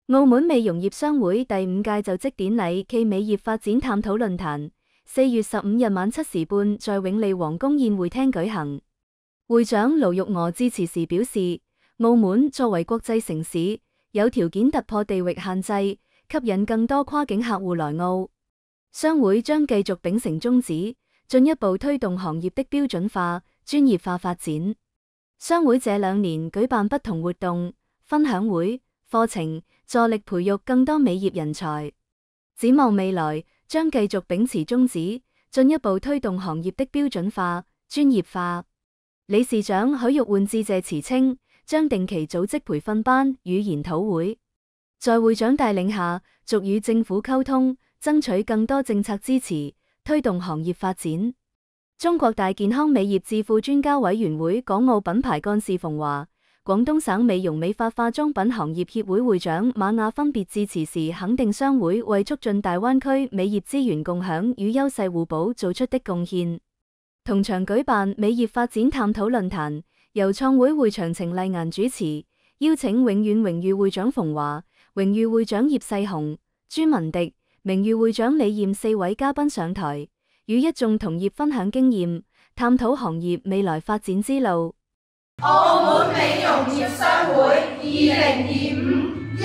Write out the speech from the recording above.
澳門美容業商會第5屆就職典禮暨美業發展探討論壇4月15日晚7時半在永利皇宮宴會廳舉行。會長盧玉娥致辭時表示，澳門作為國際城市，有條件突破地域限制，吸引更多跨境客戶來澳。商會將繼續秉承宗旨，進一步推動行業的標準化、專業化發展。商會這2年舉辦不同活動、分享會、課程，助力培育更多美業人才。展望未來，將繼續秉持宗旨，進一步推動行業的標準化、專業化。理事長許玉煥致謝詞稱，將定期組織培訓班與研討會，在會長帶領下，逐與政府溝通，爭取更多政策支持，推動行業發展。中國大健康美業智庫專家委員會港澳品牌幹事馮華、廣東省美容美髮化妝品行業協會會長馬雅分別致辭時，肯定商會為促進大灣區美業資源共享與優勢互補做出的貢獻。同場舉辦美業發展探討論壇，由創會會長程麗顏主持，邀請永遠榮譽會長馮華、榮譽會長葉世雄、朱文迪、名譽會長李艷4位嘉賓上台，與一眾同業分享經驗，探討行業未來發展之路。澳門美容業商會2025